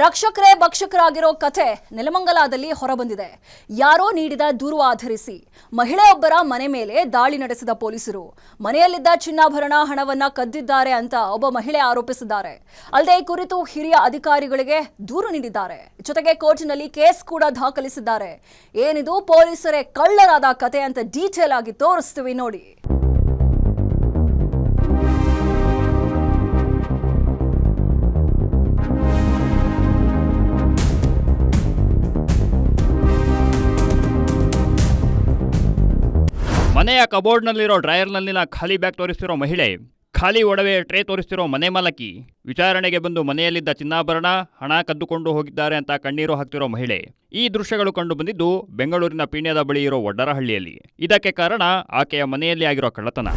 ರಕ್ಷಕರೇ ಭಕ್ಷಕರಾಗಿರೋ ಕಥೆ ನೆಲಮಂಗಲದಲ್ಲಿ ಹೊರಬಂದಿದೆ. ಯಾರೋ ನೀಡಿದ ದೂರು ಆಧರಿಸಿ ಮಹಿಳೆಯೊಬ್ಬರ ಮನೆ ಮೇಲೆ ದಾಳಿ ನಡೆಸಿದ ಪೊಲೀಸರು ಮನೆಯಲ್ಲಿದ್ದ ಚಿನ್ನಾಭರಣ ಹಣವನ್ನ ಕದ್ದಿದ್ದಾರೆ ಅಂತ ಒಬ್ಬ ಮಹಿಳೆ ಆರೋಪಿಸಿದ್ದಾರೆ. ಅಲ್ಲದೆ ಈ ಕುರಿತು ಹಿರಿಯ ಅಧಿಕಾರಿಗಳಿಗೆ ದೂರು ನೀಡಿದ್ದಾರೆ. ಜೊತೆಗೆ ಕೋರ್ಟ್ನಲ್ಲಿ ಕೇಸ್ ಕೂಡ ದಾಖಲಿಸಿದ್ದಾರೆ. ಏನಿದು ಪೊಲೀಸರೇ ಕಳ್ಳರಾದ ಕಥೆ ಅಂತ ಡೀಟೇಲ್ ಆಗಿ ತೋರಿಸ್ತೀವಿ ನೋಡಿ. ಮನೆಯ ಕಬೋರ್ಡ್ನಲ್ಲಿರೋ ಡ್ರಾಯರ್ನಲ್ಲಿನ ಖಾಲಿ ಬ್ಯಾಗ್ ತೋರಿಸ್ತಿರೋ ಮಹಿಳೆ, ಖಾಲಿ ಒಡವೆ ಟ್ರೇ ತೋರಿಸ್ತಿರೋ ಮನೆ ಮಾಲಕಿ, ವಿಚಾರಣೆಗೆ ಬಂದು ಮನೆಯಲ್ಲಿದ್ದ ಚಿನ್ನಾಭರಣ ಹಣ ಕದ್ದುಕೊಂಡು ಹೋಗಿದ್ದಾರೆ ಅಂತ ಕಣ್ಣೀರು ಹಾಕ್ತಿರೋ ಮಹಿಳೆ. ಈ ದೃಶ್ಯಗಳು ಕಂಡು ಬಂದಿದ್ದು ಬೆಂಗಳೂರಿನ ಪೀಣ್ಯದ ಬಳಿ ಇರೋ ವಡ್ಡರಹಳ್ಳಿಯಲ್ಲಿ. ಇದಕ್ಕೆ ಕಾರಣ ಆಕೆಯ ಮನೆಯಲ್ಲಿ ಆಗಿರೋ ಕಳ್ಳತನ.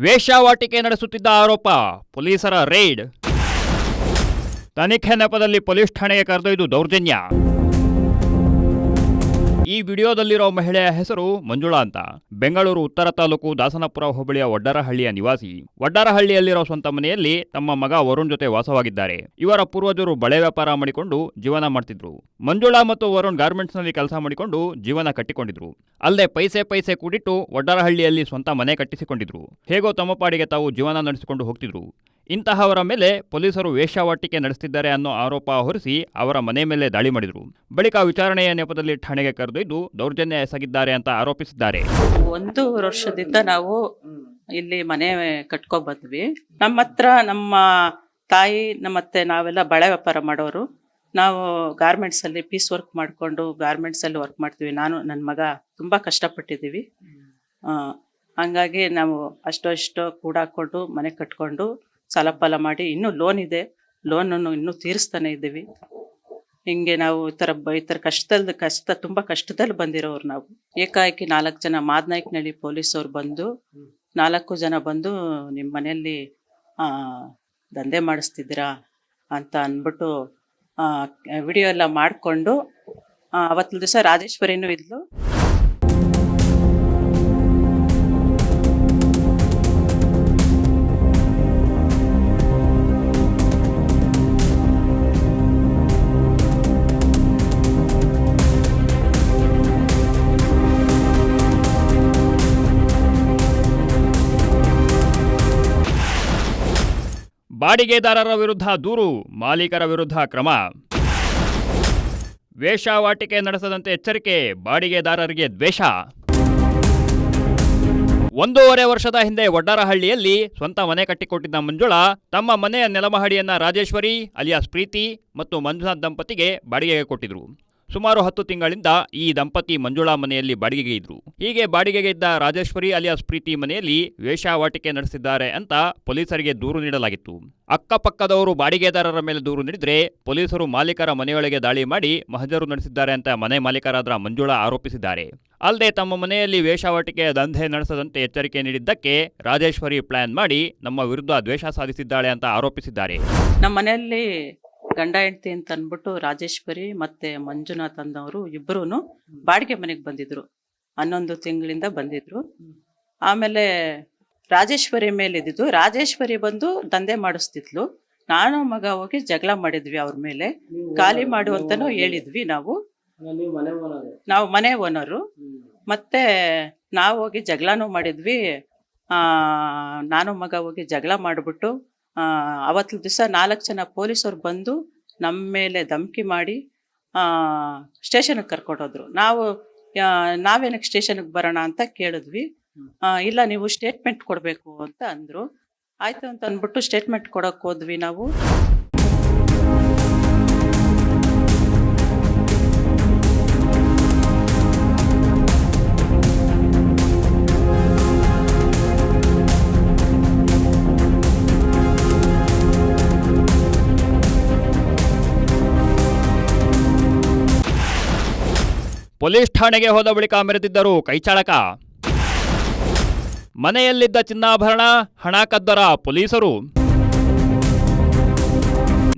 ವೇಶ್ಯಾವಾಟಿಕೆ ನಡೆಸುತ್ತಿದ್ದ ಆರೋಪ, ಪೊಲೀಸರ ರೇಡ್. ತನಿಖೆ ನೆಪದಲ್ಲಿ ಪೊಲೀಸ್ ಠಾಣೆಗೆ ಕರೆದೊಯ್ದು ದೌರ್ಜನ್ಯ. ಈ ವಿಡಿಯೋದಲ್ಲಿರೋ ಮಹಿಳೆಯ ಹೆಸರು ಮಂಜುಳಾ ಅಂತ. ಬೆಂಗಳೂರು ಉತ್ತರ ತಾಲೂಕು ದಾಸನಪುರ ಹೋಬಳಿಯ ವಡ್ಡರಹಳ್ಳಿಯ ನಿವಾಸಿ. ವಡ್ಡರಹಳ್ಳಿಯಲ್ಲಿರೋ ಸ್ವಂತ ಮನೆಯಲ್ಲಿ ತಮ್ಮ ಮಗ ವರುಣ್ ಜೊತೆ ವಾಸವಾಗಿದ್ದಾರೆ. ಇವರ ಪೂರ್ವಜರು ಬಳೆ ವ್ಯಾಪಾರ ಮಾಡಿಕೊಂಡು ಜೀವನ ಮಾಡ್ತಿದ್ರು. ಮಂಜುಳಾ ಮತ್ತು ವರುಣ್ ಗಾರ್ಮೆಂಟ್ಸ್ನಲ್ಲಿ ಕೆಲಸ ಮಾಡಿಕೊಂಡು ಜೀವನ ಕಟ್ಟಿಕೊಂಡಿದ್ರು. ಅಲ್ಲದೆ ಪೈಸೆ ಕೂಡಿಟ್ಟು ವಡ್ಡರಹಳ್ಳಿಯಲ್ಲಿ ಸ್ವಂತ ಮನೆ ಕಟ್ಟಿಸಿಕೊಂಡಿದ್ರು. ಹೇಗೋ ತಮ್ಮ ಪಾಡಿಗೆ ತಾವು ಜೀವನ ನಡೆಸಿಕೊಂಡು ಹೋಗ್ತಿದ್ರು. ಇಂತಹವರ ಮೇಲೆ ಪೊಲೀಸರು ವೇಶ್ಯಾವಾಟಿಕೆ ನಡೆಸುತ್ತಿದ್ದಾರೆ ಅನ್ನೋ ಆರೋಪ ಹೊರಿಸಿ ಅವರ ಮನೆ ಮೇಲೆ ದಾಳಿ ಮಾಡಿದ್ರು. ಬಳಿಕ ವಿಚಾರಣೆಯ ನೆಪದಲ್ಲಿ ಠಾಣೆಗೆ ಕರೆದೊಯ್ದು ದೌರ್ಜನ್ಯ ಎಸಗಿದ್ದಾರೆ ಅಂತ ಆರೋಪಿಸಿದ್ದಾರೆ. 1 ವರ್ಷದಿಂದ ನಾವು ಇಲ್ಲಿ ಮನೆ ಕಟ್ಕೊ ಬಂದ್ವಿ. ನಮ್ಮ ಹತ್ರ ನಮ್ಮ ತಾಯಿ ನಮ್ಮತ್ತೆ ನಾವೆಲ್ಲ ಬಳೆ ವ್ಯಾಪಾರ ಮಾಡೋರು. ನಾವು ಗಾರ್ಮೆಂಟ್ಸ್ ಅಲ್ಲಿ ಪೀಸ್ ವರ್ಕ್ ಮಾಡ್ಕೊಂಡು ಗಾರ್ಮೆಂಟ್ಸ್ ಅಲ್ಲಿ ವರ್ಕ್ ಮಾಡ್ತೀವಿ. ನಾನು ನನ್ನ ಮಗ ತುಂಬಾ ಕಷ್ಟಪಟ್ಟಿದ್ದೀವಿ. ಹಂಗಾಗಿ ನಾವು ಅಷ್ಟೋ ಕೂಡಾಕೊಂಡು ಮನೆ ಕಟ್ಕೊಂಡು ಸಾಲ ಪಾಲ ಮಾಡಿ ಇನ್ನೂ ಲೋನ್ ಇದೆ, ಲೋನನ್ನು ಇನ್ನೂ ತೀರಿಸ್ತಾನೆ ಇದ್ದೀವಿ. ಹಿಂಗೆ ನಾವು ಈ ಥರ ತುಂಬ ಕಷ್ಟದಲ್ಲಿ ಬಂದಿರೋರು ನಾವು. ಏಕಾಏಕಿ 4 ಜನ ಮಾದನಾಯಕನಹಳ್ಳಿ ಪೊಲೀಸವ್ರು ಬಂದು 4 ಜನ ಬಂದು ನಿಮ್ಮ ಮನೆಯಲ್ಲಿ ದಂಧೆ ಮಾಡಿಸ್ತಿದ್ದೀರಾ ಅಂತ ಅಂದ್ಬಿಟ್ಟು ವಿಡಿಯೋ ಎಲ್ಲ ಮಾಡಿಕೊಂಡು ಅವತ್ತು ದಿವಸ ರಾಜೇಶ್ವರಿನೂ ಇದ್ಲು. ಬಾಡಿಗೆದಾರರ ವಿರುದ್ಧ ದೂರು, ಮಾಲೀಕರ ವಿರುದ್ಧ ಕ್ರಮ. ವೇಶ್ಯಾವಾಟಿಕೆ ನಡೆಸದಂತೆ ಎಚ್ಚರಿಕೆ, ಬಾಡಿಗೆದಾರರಿಗೆ ದ್ವೇಷ. 1.5 ವರ್ಷದ ಹಿಂದೆ ವಡ್ಡರಹಳ್ಳಿಯಲ್ಲಿ ಸ್ವಂತ ಮನೆ ಕಟ್ಟಿಕೊಟ್ಟಿದ್ದ ಮಂಜುಳಾ ತಮ್ಮ ಮನೆಯ ನೆಲಮಹಡಿಯನ್ನ ರಾಜೇಶ್ವರಿ ಅಲಿಯಾಸ್ ಪ್ರೀತಿ ಮತ್ತು ಮಂಜುನಾಥ್ ದಂಪತಿಗೆ ಬಾಡಿಗೆಗೆ ಕೊಟ್ಟಿದ್ರು. ಸುಮಾರು 10 ತಿಂಗಳಿಂದ ಈ ದಂಪತಿ ಮಂಜುಳಾ ಮನೆಯಲ್ಲಿ ಬಾಡಿಗೆಗೆ ಇದ್ರು. ಹೀಗೆ ಬಾಡಿಗೆಗೆ ಇದ್ದ ರಾಜೇಶ್ವರಿ ಅಲಿಯಾಸ್ ಪ್ರೀತಿ ಮನೆಯಲ್ಲಿ ವೇಶ್ಯಾವಾಟಿಕೆ ನಡೆಸಿದ್ದಾರೆ ಅಂತ ಪೊಲೀಸರಿಗೆ ದೂರು ನೀಡಲಾಗಿತ್ತು. ಅಕ್ಕಪಕ್ಕದವರು ಬಾಡಿಗೆದಾರರ ಮೇಲೆ ದೂರು ನೀಡಿದ್ರೆ ಪೊಲೀಸರು ಮಾಲೀಕರ ಮನೆಯೊಳಗೆ ದಾಳಿ ಮಾಡಿ ಮಹಜರು ನಡೆಸಿದ್ದಾರೆ ಅಂತ ಮನೆ ಮಾಲೀಕರಾದ ಮಂಜುಳಾ ಆರೋಪಿಸಿದ್ದಾರೆ. ಅಲ್ಲದೆ ತಮ್ಮ ಮನೆಯಲ್ಲಿ ವೇಶ್ಯಾವಾಟಿಕೆಯ ದಂಧೆ ನಡೆಸದಂತೆ ಎಚ್ಚರಿಕೆ ನೀಡಿದ್ದಕ್ಕೆ ರಾಜೇಶ್ವರಿ ಪ್ಲಾನ್ ಮಾಡಿ ನಮ್ಮ ವಿರುದ್ಧ ದ್ವೇಷ ಸಾಧಿಸಿದ್ದಾಳೆ ಅಂತ ಆರೋಪಿಸಿದ್ದಾರೆ. ನಮ್ಮ ಮನೆಯಲ್ಲಿ ಗಂಡ ಹೆಂಡತಿ ಅಂತ ಅಂದ್ಬಿಟ್ಟು ರಾಜೇಶ್ವರಿ ಮತ್ತೆ ಮಂಜುನಾಥ್ ಅಂದವರು ಇಬ್ಬರೂ ಬಾಡಿಗೆ ಮನೆಗೆ ಬಂದಿದ್ರು. 11 ತಿಂಗಳಿಂದ ಬಂದಿದ್ರು. ಆಮೇಲೆ ರಾಜೇಶ್ವರಿ ಮೇಲಿದ್ದು ರಾಜೇಶ್ವರಿ ಬಂದು ದಂಧೆ ಮಾಡಿಸ್ತಿದ್ಲು. ನಾನು ಮಗ ಹೋಗಿ ಜಗಳ ಮಾಡಿದ್ವಿ ಅವ್ರ ಮೇಲೆ. ಖಾಲಿ ಮಾಡು ಅಂತಾನು ಹೇಳಿದ್ವಿ. ನಾವು ಮನೆ ಓನರು. ಮತ್ತೆ ನಾವು ಹೋಗಿ ಜಗಳನೂ ಮಾಡಿದ್ವಿ. ನಾನು ಮಗ ಹೋಗಿ ಜಗಳ ಮಾಡಿಬಿಟ್ಟು ಅವತ್ತು ದಿವಸ 4 ಜನ ಪೊಲೀಸರು ಬಂದು ನಮ್ಮ ಮೇಲೆ ಧಮಕಿ ಮಾಡಿ ಸ್ಟೇಷನ್ಗೆ ಕರ್ಕೊಂಡೋದ್ರು. ನಾವೇನಕ್ಕೆ ಸ್ಟೇಷನ್ಗೆ ಬರೋಣ ಅಂತ ಕೇಳಿದ್ವಿ. ಇಲ್ಲ ನೀವು ಸ್ಟೇಟ್ಮೆಂಟ್ ಕೊಡಬೇಕು ಅಂತ ಅಂದರು. ಆಯಿತು ಅಂತ ಅಂದ್ಬಿಟ್ಟು ಸ್ಟೇಟ್ಮೆಂಟ್ ಕೊಡೋಕೆ ಹೋದ್ವಿ ನಾವು. ಪೊಲೀಸ್ ಠಾಣೆಗೆ ಹೋದ ಬಳಿಕ ಮೆರೆದಿದ್ದರು ಕೈಚಾಳಕ. ಮನೆಯಲ್ಲಿದ್ದ ಚಿನ್ನಾಭರಣ, ಹಣ ಕದ್ದರ ಪೊಲೀಸರು.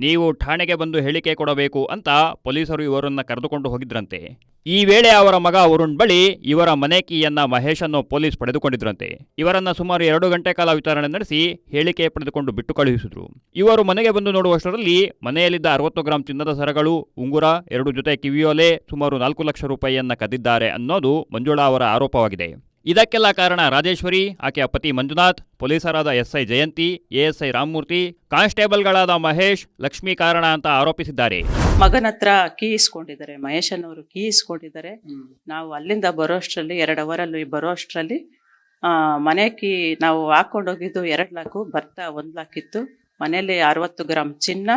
ನೀವು ಠಾಣೆಗೆ ಬಂದು ಹೇಳಿಕೆ ಕೊಡಬೇಕು ಅಂತ ಪೊಲೀಸರು ಇವರನ್ನ ಕರೆದುಕೊಂಡು ಹೋಗಿದ್ರಂತೆ. ಈ ವೇಳೆ ಅವರ ಮಗ ವರುಣ್ ಬಳಿ ಇವರ ಮನೆ ಕೀಯನ್ನ ಮಹೇಶ್ ಅನ್ನೋ ಪೊಲೀಸ್ ಪಡೆದುಕೊಂಡಿದ್ರಂತೆ. ಇವರನ್ನ ಸುಮಾರು 2 ಗಂಟೆ ಕಾಲ ವಿಚಾರಣೆ ನಡೆಸಿ ಹೇಳಿಕೆ ಪಡೆದುಕೊಂಡು ಬಿಟ್ಟು ಕಳುಹಿಸಿದ್ರು. ಇವರು ಮನೆಗೆ ಬಂದು ನೋಡುವಷ್ಟರಲ್ಲಿ ಮನೆಯಲ್ಲಿದ್ದ 60 ಗ್ರಾಂ ಚಿನ್ನದ ಸರಗಳು, ಉಂಗುರ, 2 ಜೊತೆ ಕಿವಿಯೋಲೆ, ಸುಮಾರು 4 ಲಕ್ಷ ರೂಪಾಯಿಯನ್ನ ಕದ್ದಿದ್ದಾರೆ ಅನ್ನೋದು ಮಂಜುಳಾ ಅವರ ಆರೋಪವಾಗಿದೆ. ಇದಕ್ಕೆಲ್ಲ ಕಾರಣ ರಾಜೇಶ್ವರಿ, ಆಕೆಯ ಪತಿ ಮಂಜುನಾಥ್, ಪೊಲೀಸರಾದ ಎಸ್ಐ ಜಯಂತಿ, ಎಎಸ್ಐ ರಾಮಮೂರ್ತಿ, ಕಾನ್ಸ್ಟೇಬಲ್ಗಳಾದ ಮಹೇಶ್, ಲಕ್ಷ್ಮೀ ಕಾರಣ ಅಂತ ಆರೋಪಿಸಿದ್ದಾರೆ. ಮಗನ ಹತ್ರ ಕೀ ಇಸ್ಕೊಂಡಿದ್ದಾರೆ, ಮಹೇಶ್ ಅನ್ನೋರು ಕೀ ಇಸ್ಕೊಂಡಿದ್ದಾರೆ. ನಾವು ಅಲ್ಲಿಂದ ಬರೋಷ್ಟರಲ್ಲಿ 2 ಅವರಲ್ಲಿ ಬರೋಷ್ಟರಲ್ಲಿ ಮನೆ ಕೀ ನಾವು ಹಾಕೊಂಡೋಗಿದ್ದು 2 ಲಾಖು, ಬರ್ತಾ 1 ಲಾಖ್ ಇತ್ತು. ಮನೆಯಲ್ಲಿ 60 ಗ್ರಾಂ ಚಿನ್ನ,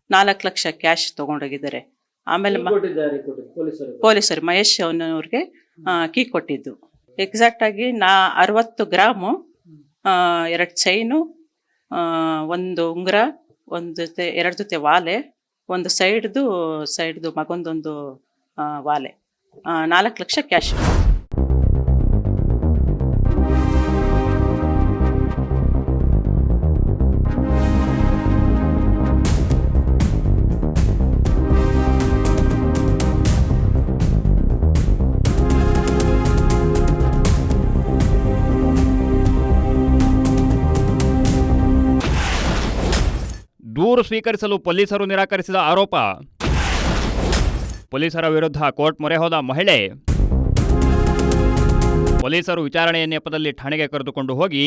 4 ಲಕ್ಷ ಕ್ಯಾಶ್ ತಗೊಂಡೋಗಿದ್ದಾರೆ. ಆಮೇಲೆ ಪೊಲೀಸರು ಮಹೇಶ್ ಅನ್ನೋರಿಗೆ ಕೀ ಕೊಟ್ಟಿದ್ದು. ಎಕ್ಸಾಕ್ಟ್ ಆಗಿ 60 ಗ್ರಾಮು, 2 ಚೈನು, 1 ಉಂಗುರ, 2 ಜೊತೆ ವಾಲೆ, 1 ಸೈಡ್ದು ಮಗೊಂದೊಂದು ವಾಲೆ, 4 ಲಕ್ಷ ಕ್ಯಾಶ್. ದೂರು ಸ್ವೀಕರಿಸಲು ಪೊಲೀಸರು ನಿರಾಕರಿಸಿದ ಆರೋಪ. ಪೊಲೀಸರ ವಿರುದ್ಧ ಕೋರ್ಟ್ ಮೊರೆ ಹೋದ ಮಹಿಳೆ. ಪೊಲೀಸರು ವಿಚಾರಣೆಯ ನೆಪದಲ್ಲಿ ಠಾಣೆಗೆ ಕರೆದುಕೊಂಡು ಹೋಗಿ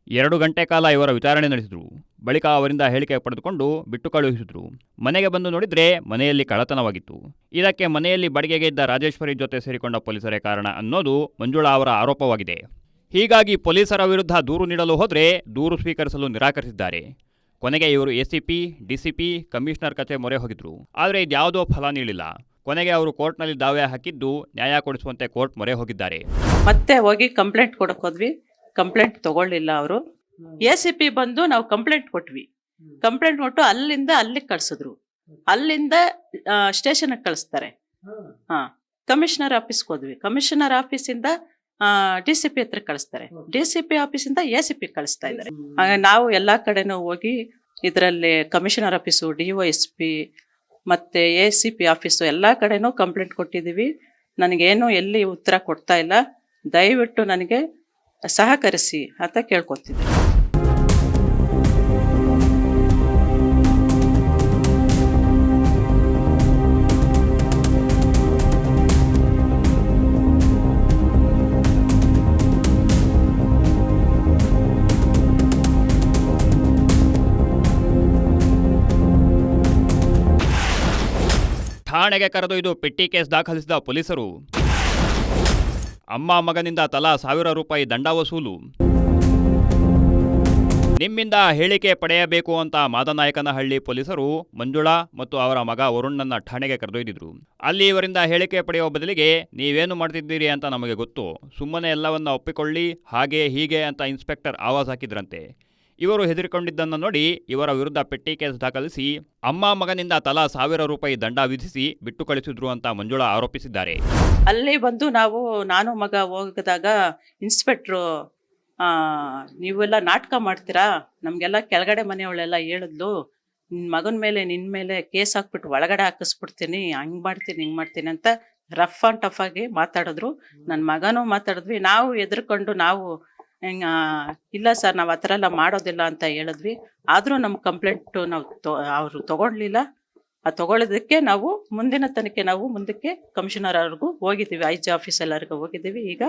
2 ಗಂಟೆ ಕಾಲ ಇವರ ವಿಚಾರಣೆ ನಡೆಸಿದ್ರು. ಬಳಿಕ ಅವರಿಂದ ಹೇಳಿಕೆ ಪಡೆದುಕೊಂಡು ಬಿಟ್ಟು ಕಳುಹಿಸಿದ್ರು. ಮನೆಗೆ ಬಂದು ನೋಡಿದ್ರೆ ಮನೆಯಲ್ಲಿ ಕಳ್ಳತನವಾಗಿತ್ತು. ಇದಕ್ಕೆ ಮನೆಯಲ್ಲಿ ಬಾಡಿಗೆಗೆ ಇದ್ದ ರಾಜೇಶ್ವರಿ ಜೊತೆ ಸೇರಿಕೊಂಡ ಪೊಲೀಸರೇ ಕಾರಣ ಅನ್ನೋದು ಮಂಜುಳಾ ಅವರ ಆರೋಪವಾಗಿದೆ. ಹೀಗಾಗಿ ಪೊಲೀಸರ ವಿರುದ್ಧ ದೂರು ನೀಡಲು ಹೋದರೆ ದೂರು ಸ್ವೀಕರಿಸಲು ನಿರಾಕರಿಸಿದ್ದಾರೆ. ಕೊನೆಗೆ ಇವರು ಎಸಿಪಿ, ಡಿಸಿಪಿ, ಕಮಿಷನರ್ ಕಚೇರಿ ಮೊರೆ ಹೋಗಿದ್ರು. ಆದರೆ ಇದ್ಯಾವುದೋ ಫಲ ನೀಡಿಲ್ಲ. ಕೊನೆಗೆ ಅವರು ಕೋರ್ಟ್ನಲ್ಲಿ ದಾವೆ ಹಾಕಿದ್ದು ನ್ಯಾಯ ಕೊಡಿಸುವಂತೆ ಕೋರ್ಟ್ ಮೊರೆ ಹೋಗಿದ್ದಾರೆ. ಮತ್ತೆ ಹೋಗಿ ಕಂಪ್ಲೇಂಟ್ ಕೊಡಕ್ ಹೋದ್ವಿ, ಕಂಪ್ಲೇಂಟ್ ತಗೊಳ್ಳಿಲ್ಲ ಅವರು. ಎಸಿಪಿ ಬಂದು ನಾವು ಕಂಪ್ಲೇಂಟ್ ಕೊಟ್ವಿ, ಕಂಪ್ಲೇಂಟ್ ಕೊಟ್ಟು ಅಲ್ಲಿಂದ ಅಲ್ಲಿಗೆ ಕಳ್ಸಿದ್ರು. ಅಲ್ಲಿಂದ ಸ್ಟೇಷನ್ಗೆ ಕಳಿಸ್ತಾರೆ. ಕಮಿಷನರ್ ಆಫೀಸ್ಗೆ ಹೋದ್ವಿ, ಕಮಿಷನರ್ ಆಫೀಸಿಂದ ಡಿಸಿಪಿ ಹತ್ರ ಕಳಿಸ್ತಾರೆ, ಡಿಸಿಪಿ ಆಫೀಸಿಂದ ಎಸಿಪಿ ಕಳಿಸ್ತಾ ಇದ್ದಾರೆ. ನಾವು ಎಲ್ಲಾ ಕಡೆನೂ ಹೋಗಿ ಇದರಲ್ಲಿ ಕಮಿಷನರ್ ಆಫೀಸು, DYSP ಮತ್ತೆ ACP ಆಫೀಸು ಎಲ್ಲಾ ಕಡೆನೂ ಕಂಪ್ಲೇಂಟ್ ಕೊಟ್ಟಿದ್ದೀವಿ. ನನಗೇನು ಎಲ್ಲಿ ಉತ್ತರ ಕೊಡ್ತಾ ಇಲ್ಲ. ದಯವಿಟ್ಟು ನನಗೆ ಸಹಕರಿಸಿ ಅಂತ ಕೇಳ್ಕೊತಿದ್ದೆ. ಠಾಣೆಗೆ ಕರೆದೊಯ್ದು ಪೆಟ್ಟಿ ಕೇಸ್ ದಾಖಲಿಸಿದ ಪೊಲೀಸರು. ಅಮ್ಮ ಮಗನಿಂದ ತಲಾ 1000 ರೂಪಾಯಿ ದಂಡ ವಸೂಲು. ನಿಮ್ಮಿಂದ ಹೇಳಿಕೆ ಪಡೆಯಬೇಕು ಅಂತ ಮಾದನಾಯಕನಹಳ್ಳಿ ಪೊಲೀಸರು ಮಂಜುಳಾ ಮತ್ತು ಅವರ ಮಗ ವರುಣ್ನನ್ನ ಠಾಣೆಗೆ ಕರೆದೊಯ್ದಿದ್ರು. ಅಲ್ಲಿ ಇವರಿಂದ ಹೇಳಿಕೆ ಪಡೆಯುವ ಬದಲಿಗೆ ನೀವೇನು ಮಾಡ್ತಿದ್ದೀರಿ ಅಂತ ನಮಗೆ ಗೊತ್ತು, ಸುಮ್ಮನೆ ಎಲ್ಲವನ್ನ ಒಪ್ಪಿಕೊಳ್ಳಿ, ಹಾಗೆ ಹೀಗೆ ಅಂತ ಇನ್ಸ್ಪೆಕ್ಟರ್ ಆವಾಜ್ ಹಾಕಿದ್ರಂತೆ. ಇವರು ಹೆದರಿಕೊಂಡಿದ್ದನ್ನು ನೋಡಿ ಇವರ ವಿರುದ್ಧ ಪೆಟ್ಟಿ ಕೇಸ್ ದಾಖಲಿಸಿ ಅಮ್ಮ ಮಗನಿಂದ ತಲಾ 1000 ರೂಪಾಯಿ ದಂಡ ವಿಧಿಸಿ ಬಿಟ್ಟು ಕಳಿಸಿದ್ರು ಅಂತ ಮಂಜುಳಾ ಆರೋಪಿಸಿದ್ದಾರೆ. ಅಲ್ಲಿ ಬಂದು ನಾನು ಮಗ ಹೋಗಿದಾಗ ಇನ್ಸ್ಪೆಕ್ಟ್ರು ನೀವೆಲ್ಲ ನಾಟಕ ಮಾಡ್ತೀರಾ, ನಮ್ಗೆಲ್ಲ ಕೆಳಗಡೆ ಮನೆಯವಳೆಲ್ಲ ಹೇಳಿದ್ಲು, ಮಗನ ಮೇಲೆ ನಿನ್ನ ಮೇಲೆ ಕೇಸ್ ಹಾಕ್ಬಿಟ್ಟು ಒಳಗಡೆ ಹಾಕಿಸ್ಬಿಡ್ತೀನಿ, ಹಂಗೆ ಮಾಡ್ತೀನಿ ಹಿಂಗೆ ಮಾಡ್ತೀನಿ ಅಂತ ರಫ್ ಆ್ಯಂಡ್ ಟಫ್ ಆಗಿ ಮಾತಾಡಿದ್ರು. ನನ್ನ ಮಗನೂ ಮಾತಾಡಿದ್ವಿ. ನಾವು ಎದುರ್ಕೊಂಡು ನಾವು ಇಲ್ಲ ಸರ್ ನಾವು ಆ ಥರ ಎಲ್ಲ ಮಾಡೋದಿಲ್ಲ ಅಂತ ಹೇಳಿದ್ವಿ. ಆದರೂ ನಮ್ಮ ಕಂಪ್ಲೇಂಟು ಅವರು ತಗೊಳ್ಲಿಲ್ಲ. ಆ ತಗೊಳ್ಳೋದಕ್ಕೆ ನಾವು ಮುಂದಿನ ತನಿಖೆ ಮುಂದಕ್ಕೆ ಕಮಿಷನರ್ ಅವ್ರಿಗೂ ಹೋಗಿದ್ದೀವಿ, IG ಆಫೀಸ್ ಎಲ್ಲರಿಗೂ ಹೋಗಿದ್ದೀವಿ. ಈಗ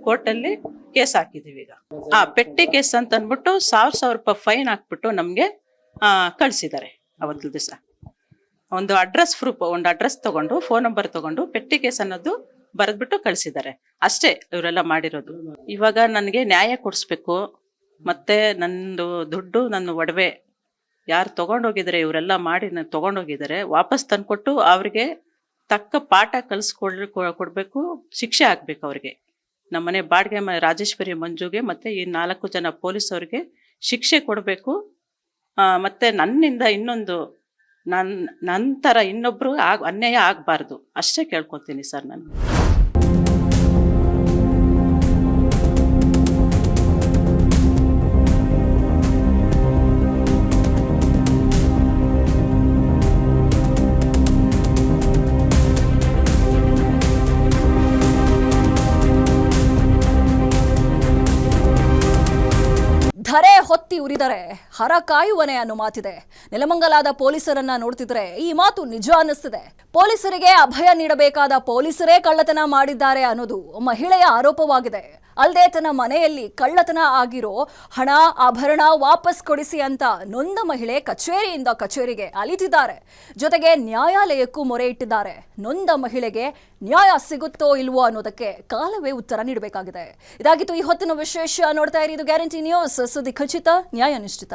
ಕೋರ್ಟಲ್ಲಿ ಕೇಸ್ ಹಾಕಿದ್ದೀವಿ. ಈಗ ಪೆಟ್ಟಿ ಕೇಸ್ ಅಂತ ಅಂದ್ಬಿಟ್ಟು 1000 ರೂಪಾಯಿ ಫೈನ್ ಹಾಕ್ಬಿಟ್ಟು ನಮಗೆ ಕಳಿಸಿದ್ದಾರೆ. ಅವತ್ತು ದಿವಸ ಒಂದು ಅಡ್ರೆಸ್ ಪ್ರೂಫ್, ಒಂದು ಅಡ್ರೆಸ್ ತಗೊಂಡು ಫೋನ್ ನಂಬರ್ ತಗೊಂಡು ಪೆಟ್ಟಿ ಕೇಸ್ ಅನ್ನೋದು ಬರೆದ್ಬಿಟ್ಟು ಕಳಿಸಿದ್ದಾರೆ. ಅಷ್ಟೇ ಇವರೆಲ್ಲ ಮಾಡಿರೋದು. ಇವಾಗ ನನಗೆ ನ್ಯಾಯ ಕೊಡಿಸ್ಬೇಕು, ಮತ್ತೆ ನಂದು ದುಡ್ಡು, ನನ್ನ ಒಡವೆ ಯಾರು ತಗೊಂಡೋಗಿದ್ದಾರೆ, ಇವರೆಲ್ಲ ಮಾಡಿ ತಗೊಂಡೋಗಿದ್ದಾರೆ, ವಾಪಸ್ ತಂದ್ಕೊಟ್ಟು ಅವ್ರಿಗೆ ತಕ್ಕ ಪಾಠ ಕೊಡಬೇಕು, ಶಿಕ್ಷೆ ಹಾಕ್ಬೇಕು ಅವ್ರಿಗೆ. ನಮ್ಮನೆ ಬಾಡಿಗೆ ರಾಜೇಶ್ವರಿ ಮಂಜುಗೆ ಮತ್ತೆ ಈ 4 ಜನ ಪೊಲೀಸವ್ರಿಗೆ ಶಿಕ್ಷೆ ಕೊಡಬೇಕು. ಮತ್ತೆ ನನ್ನಿಂದ ಇನ್ನೊಂದು ನಂತರ ಇನ್ನೊಬ್ರು ಅನ್ಯಾಯ ಆಗಬಾರ್ದು ಅಷ್ಟೇ ಕೇಳ್ಕೊತೀನಿ ಸರ್ ನಾನು. ಉರಿದರೆ ಹರ ಕಾಯುವನೆ ಅನ್ನೋ ಮಾತಿದೆ. ನೆಲಮಂಗಲದ ಪೊಲೀಸರನ್ನ ನೋಡ್ತಿದ್ರೆ ಈ ಮಾತು ನಿಜ ಅನ್ನಿಸ್ತಿದೆ. ಪೊಲೀಸರಿಗೆ ಅಭಯ ನೀಡಬೇಕಾದ ಪೊಲೀಸರೇ ಕಳ್ಳತನ ಮಾಡಿದ್ದಾರೆ ಅನ್ನೋದು ಮಹಿಳೆಯ ಆರೋಪವಾಗಿದೆ. ಅಲ್ಲದೆ ತನ್ನ ಮನೆಯಲ್ಲಿ ಕಳ್ಳತನ ಆಗಿರೋ ಹಣ ಆಭರಣ ವಾಪಸ್ ಕೊಡಿಸಿ ಅಂತ ನೊಂದ ಮಹಿಳೆ ಕಚೇರಿಯಿಂದ ಕಚೇರಿಗೆ ಅಲಿತಿದ್ದಾರೆ. ಜೊತೆಗೆ ನ್ಯಾಯಾಲಯಕ್ಕೂ ಮೊರೆ ಇಟ್ಟಿದ್ದಾರೆ. ನೊಂದ ಮಹಿಳೆಗೆ ನ್ಯಾಯ ಸಿಗುತ್ತೋ ಇಲ್ವೋ ಅನ್ನೋದಕ್ಕೆ ಕಾಲವೇ ಉತ್ತರ ನೀಡಬೇಕಾಗಿದೆ. ಇದಾಗಿತ್ತು ಈ ಹೊತ್ತಿನ ವಿಶೇಷ. ನೋಡ್ತಾ ಇರಿ, ಇದು ಗ್ಯಾರಂಟಿ ನ್ಯೂಸ್. ಸುದ್ದಿ ಖಚಿತ, ನ್ಯಾಯ ನಿಶ್ಚಿತ.